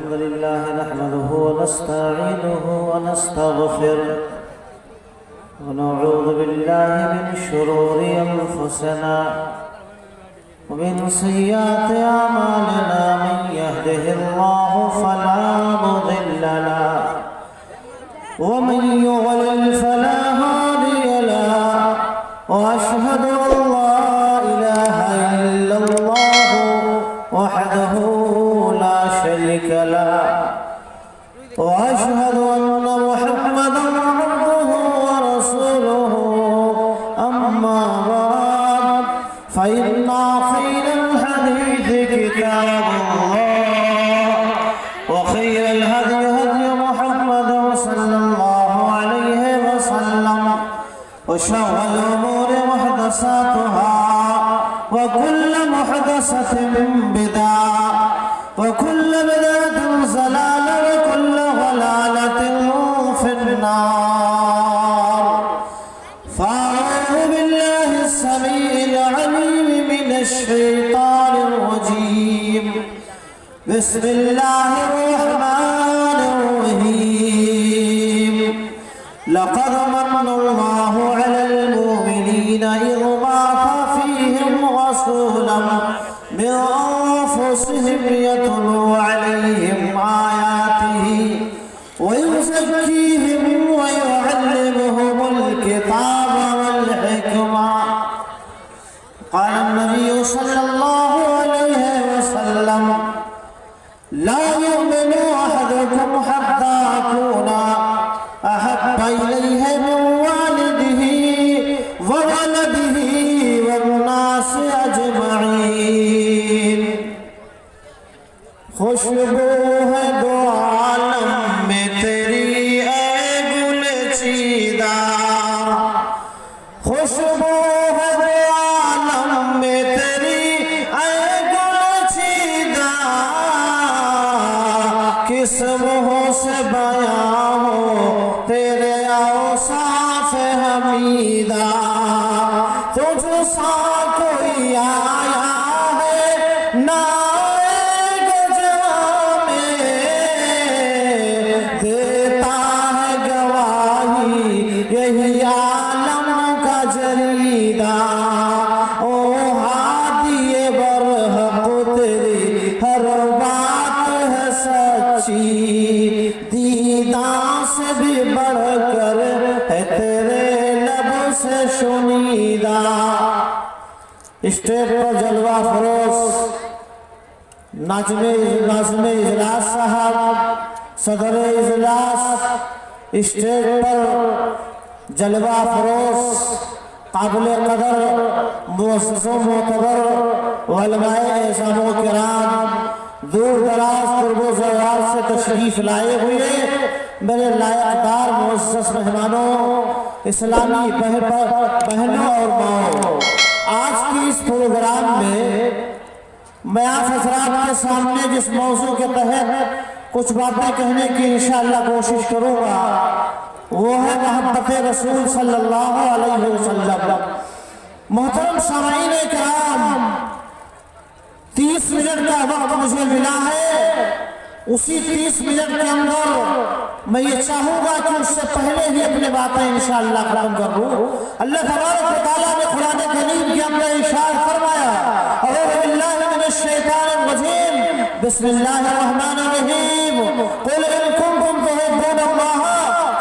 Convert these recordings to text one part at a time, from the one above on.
الحمد لله نحمده ونستعينه ونستغفره ونعوذ بالله من شرور أنفسنا ومن سيئات أعمالنا من يهده الله فلا مضل له ومن يضلل فلا هادي له وأشهد أن لا إله إلا الله وحده لا شريك له وأشهد أن محمدا عبده ورسوله أما بعد فإن خير الحديث كتاب الله وخير الهدي هدي محمد صلى الله عليه وسلم وشر الأمور محدثاتها وكل محدثة بدعة وكل بدعة ضلالة وكل ضلالة في النار فأعوذ بالله السميع العليم من الشيطان الرجيم بسم الله الرحمن الرحيم لقد من الله على المؤمنين إذ بعث فيهم رسولا من أنفسهم يتلو عليهم آياته ويزكيهم ويعلمهم الكتاب والحكمة قال النبي صلى الله عليه وسلم لا يؤمن أحدكم حتى أكون أحب إليه من والده وولده والناس أجمعين خوشبو ہے دو عالم میں تیری اے گل چیدہ خوشبو ہے دو عالم میں تیری اے گل چیدہ کس منہ سے بیاں ہو تیرے اوصاف حمیدہ تجھ سا کوئی آیا ہے نہ یہی عالم کا جریدہ او ہادی برحق تیری ہر بات ہے سچی دیداں سے بھی بڑھ کر ہے تیرے لب سے شنیدہ اسٹیج پر جلوہ فروز ناظم اجلاس صاحب صدر اجلاس اسٹیج پر جلوہ فروز قابل قدر مؤسس و معتبر علماء اعظم و کرام دور دراز قرب و زوال سے تشریف لائے ہوئے میرے لائق دار معزز مہمانوں اسلامی بہنوں اور ماؤں آج کی اس پروگرام میں میں آپ حضرات کے سامنے جس موضوع کے تحت کچھ باتیں کہنے کی انشاءاللہ کوشش کروں گا وہ ہے محبت رسول صلی اللہ علیہ وسلم محترم سامعین کرام 30 منٹ کا وقت مجھے ملا ہے اسی 30 منٹ کے اندر میں یہ چاہوں گا کہ اس سے پہلے ہی اپنے باتیں انشاءاللہ ختم کر لوں اللہ تبارک و تعالیٰ نے قرآن کریم کے اندر ارشاد فرمایا اعوذ باللہ من الشیطان الرجیم بسم اللہ الرحمن الرحیم قل ان کنتم تحبون اللہ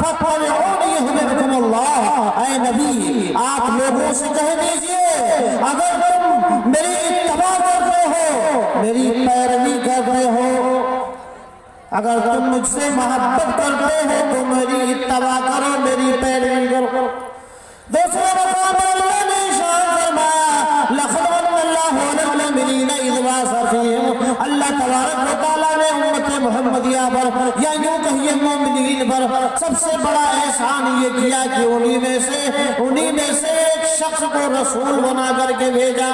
فاتبعونی یحببکم اللہ اے نبی آپ لوگوں سے کہہ دیجئے اگر تم میری اتباع کرتے ہو میری پیروی کرتے ہو اگر تم مجھ سے محبت کرتے ہو تو میری اتباع کرو میری پیروی کرو دوسرے مقام اللہ نے ارشاد فرمایا لقد من اللہ علی المؤمنین اذ بعث فیہم اللہ تبارک و تعالیٰ نے امت محمدیہ پر یا یوں کہیے مومنین پر سب سے بڑا احسان یہ کیا کہ انہی میں سے ایک شخص کو رسول بنا کر کے بھیجا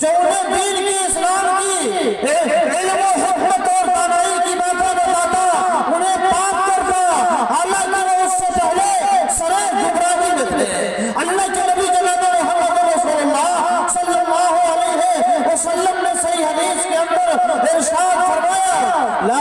جو انہیں دین کی اسلام کی علم و حکمت اور دانائی کی باتیں بتاتا انہیں پاک کرتا حالانکہ وہ اس سے پہلے سرائے گمراہی میں تھے اللہ کے نبی جناب محمد رسول اللہ صلی اللہ علیہ وسلم نے صحیح حدیث کے اندر ارشاد فرمایا لا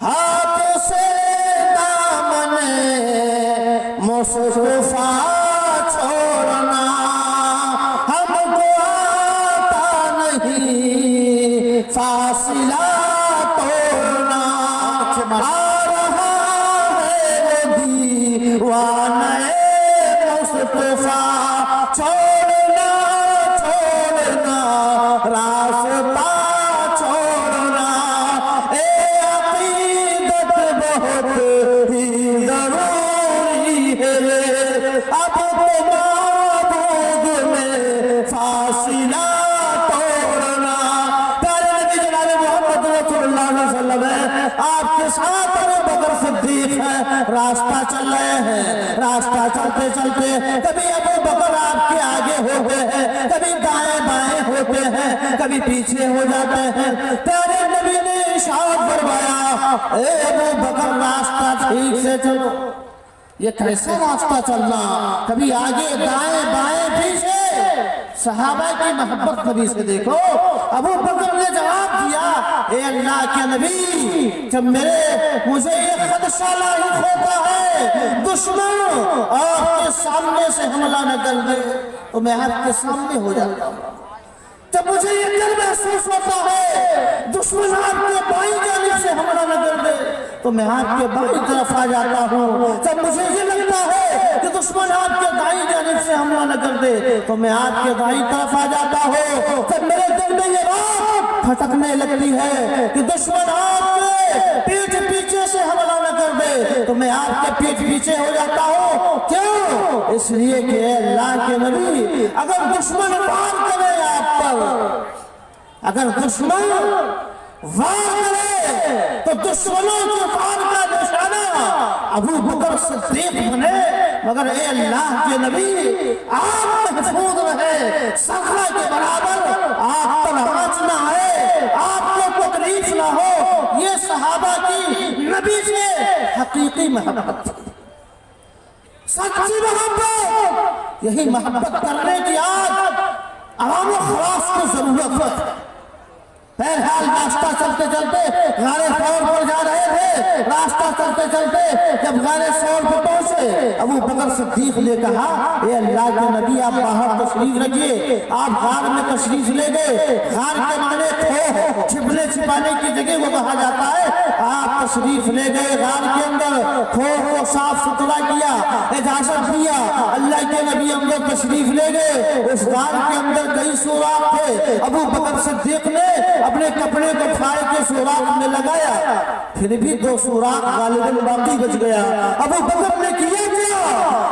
ہاتھ سے دامن مصطفیٰ چھوڑنا ہم کو آتا نہیں فاصلہ توڑنا آ رہا ہے وہ دیوانہ مصطفیٰ چھوڑنا چھوڑنا راستہ چھوڑنا اے عقیدت بہت ہی ضروری ہے اب تو معبود میں فاصلہ توڑنا پیارے نبی جناب محمد رسول اللہ علیہ وسلم ہے آپ کے ساتھ ابو بکر صدیق ہے راستہ چل رہے ہیں راستہ چلتے چلتے کبھی ابو بکر آپ کے آگے ہوتے ہیں کبھی دائیں بائیں ہوتے ہیں کبھی پیچھے ہو جاتے ہیں پیارے نبی نے ارشاد فرمایا اے ابو بکر راستہ ٹھیک سے چلو یہ کیسا راستہ چلنا کبھی آگے دائیں بائیں پیچھے صحابہ کی محبت نبی سے دیکھو ابو بکر نے جواب دیا اے اللہ کے نبی جب مجھے یہ خدشہ لاحق ہوتا ہے دشمن آپ کے سامنے سے حملہ نہ کر دے تو میں آپ کے سامنے ہو جاتا ہوں جب مجھے یہ ڈر محسوس ہوتا ہے دشمن آپ کے بائیں جانب سے حملہ نہ کر دے تو میں آپ کے بائیں طرف آ جاتا ہوں جب مجھے یہ لگتا ہے کہ دشمن آپ کے دائیں جانب سے حملہ نہ کر دے تو میں آپ کے دائیں طرف آ جاتا ہوں جب میرے دل میں یہ بات پھٹکنے لگتی ہے کہ دشمن آپ کے پیٹھ پیچھے سے حملہ نہ کر دے تو میں آپ کے پیٹھ پیچھے ہو جاتا ہوں کیوں اس لیے کہ اے اللہ کے نبی اگر دشمن وار کرے آپ پر اگر دشمن وار کرے تو دشمنوں کے وار کا نشانہ ابو بکر صدیق بنے مگر اے اللہ کے نبی آپ محفوظ رہے صخرہ کے برابر آپ پر آنچ نہ آئے آپ کو تکلیف نہ ہو یہ صحابہ کی نبی سے حقیقی محبت تھی سچی محبت یہی محبت کرنے کی آج عوام و خواص کو ضرورت ہے بہرحال راستہ چلتے چلتے غار ثور پر جا رہے تھے راستہ چلتے چلتے جب غار ثور پر پہنچے ابو بکر صدیق نے کہا اے اللہ کے نبی آپ باہر تشریف رکھیے آپ غار میں تشریف لے گئے غار کے معنی کھو چھپنے چھپانے کی جگہ وہ کہا جاتا ہے آپ تشریف لے گئے غار کے اندر کھو کو صاف ستھرا کیا اجازت دیا اللہ کے نبی اندر تشریف لے گئے اس غار کے اندر کئی سوراخ تھے ابو بکر صدیق نے اپنے کپڑے کو پھاڑ کے سوراخ میں لگایا پھر بھی 2 سوراخ غالباً باقی بچ گیا ابو بکر نے کیا کیا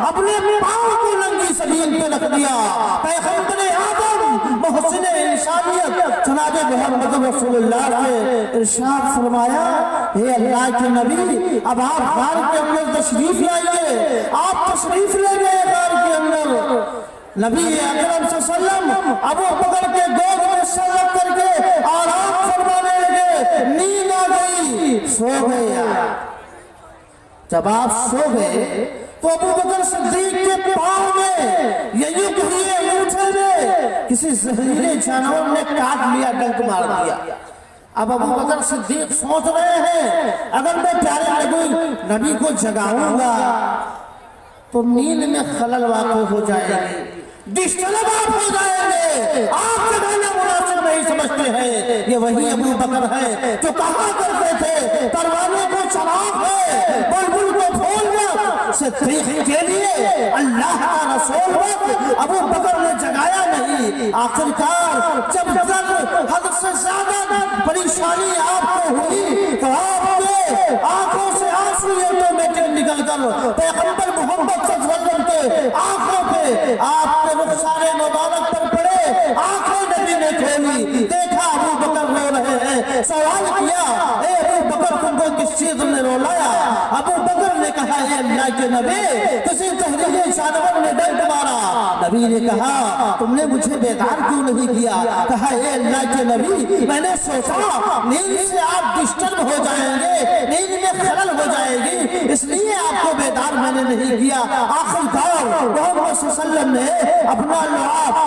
اپنے پاؤں کو ننگی زمین پہ رکھ دیا پیغمبر آدم محسن انسانیت جناب محمد رسول اللہ نے ارشاد فرمایا اے اللہ کے نبی اب آپ غار کے اندر تشریف لائیے آپ تشریف لے گئے غار کے اندر نبی اکرم صلی اللہ علیہ وسلم ابو بکر کے گود میں سر رکھ کر کے آرام فرمانے لگے نیند آ گئی سو گئے جب آپ سو گئے تو ابو بکر صدیق کے پاؤں میں یہ یوں کہیے انگوٹھے میں کسی زہریلے جانور نے کاٹ لیا ڈنک مار دیا اب ابو بکر صدیق سوچ رہے ہیں اگر میں پیارے نبی کو جگاؤں گا تو نیند میں خلل واقع ہو جائے گی ڈسٹرب آپ ہو جائیں گے آپ جگانا مناسب نہیں سمجھتے ہیں یہ وہی ابو بکر ہے جو کہا کرتے تھے پروانے کو چراغ ہے بلبل کو پھول میں صدیق کے لیے اللہ کا رسول وقت ابو بکر نے جگایا نہیں آخرکار جب حد سے زیادہ پریشانی آپ کو ہوئی تو آپ کے آنکھوں سے آنسو آٹومیٹک نکل کر پیغمبر محمد صلی اللہ علیہ وسلم کے آنکھوں پہ آپ کے رخسار مبارک پر پڑے آنکھیں نبی نے کھولی دیکھا ابو بکر رو رہے ہیں سوال کیا اے ابو بکر تم کو کس چیز نے رولایا ابو بکر نے کہا اے اللہ کے نبی کسی زہریلے جانور نے ڈنک مارا نبی نے کہا تم نے مجھے بیدار کیوں نہیں کیا کہا اے اللہ کے نبی میں نے سوچا نیند سے آپ ڈسٹرب ہو جائیں گے نیند میں خلل ہو جائے گی اس لیے آپ کو بیدار میں نے نہیں کیا آخر کار محمد صلی اللہ علیہ وسلم نے اپنا لعاب